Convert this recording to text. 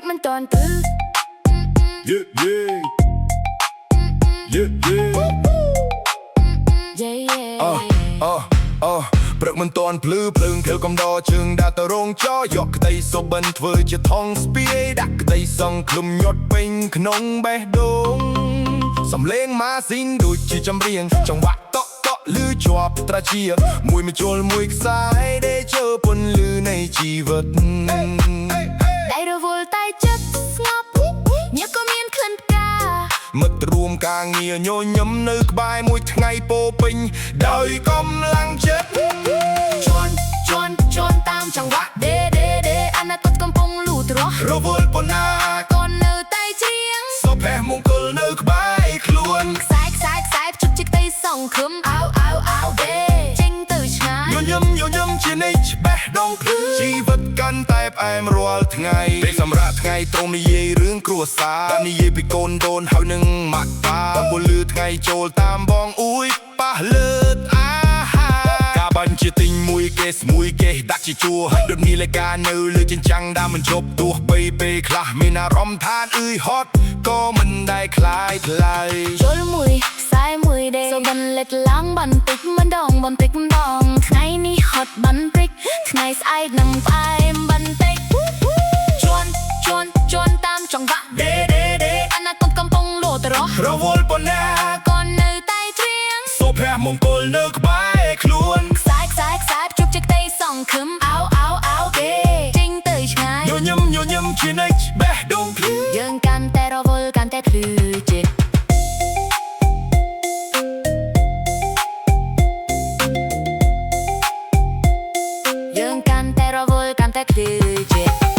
มันตอนปื้อ Yeah yeah yeah yeah เย่เย่ ព្រឹកមិនតន់ភ្លឺភ្លើងខិលកំដរជើងដាក់ទៅរងចោយកក្តីសុបិនធ្វើជាថងស្ពាយដាក់ក្តីសង្ឃ្លុំញាត់ពេញក្នុងបេះដូងសំលេងម៉ាស៊ីនដូចជាចម្រៀងចង្វាក់តក់តក់ឮជាប់ត្រាជាមួយមជុលមួយខ្សែដេជើពន្លឺនៃជីវិតได้រវល់តែចិត្តស្ងប់ញើសក៏មានក្លិនផ្កាមិត្តរួមការងារញញឹមនៅក្បែរមួយថ្ងៃពោពេញដោយកម្លាំងចិត្តชวนตามจังหวะเดอนาคตកំពុងលូតលាស់រវល់ប៉ុណ្ណាកូននៅតែច្រៀងសុភមង្គលនៅក្បែរខ្លួនខ្សែជុកជិះទៅសងខឹមអោដេចេញទៅឆ្ងាយញញឹមជានិច្ចបេះដូងភ្លឺជីវិតកាន់តែផ្អែមរាល់ថ្ងៃពេលសម្រាប់ថ្ងៃត្រង់និយាយរឿងគ្រួសារនិយាយពីកូនដូនហើយនឹងម៉ាក់ប៉ាពលឺថ្ងៃចូលតាមបងអ៊ួយប៉ះលើតអាហារការបាញ់ជាទិញមួយគេដាក់ជាជួរដូចនេះលេការនៅលើចិញ្ចាំងដើមមិនជប់ទោះបីពេលខ្លះមានអារម្មណ៍ថាអឺហត់ក៏មិនដែលคลายថ្លៃជុលមួយខ្សែមួយដេសូបានលេចឡើងបន្តិចម្ដងថ្ងៃនេះហត់បន្តិចថ្ងៃស្អែកនឹងផ្អែមបន្តិចជន់តាមចង្វាក់ដេអនាគតកំពុងលូតលាស់រវល់ប៉ុណ្ណាកូននៅតែច្រៀងសុភមង្គលនៅក្បែរខ្លួនខ្សែជុកជិះទៅសងខឹមអោដេចេញទៅឆ្ងាយញញឹមជានិច្ចបេះដូងភ្លឺយើងកាន់តែរវល់កាន់តែភ្លឺចិត្តយើងកាន់តែរវល់កាន់តែភ្លឺចិត្ត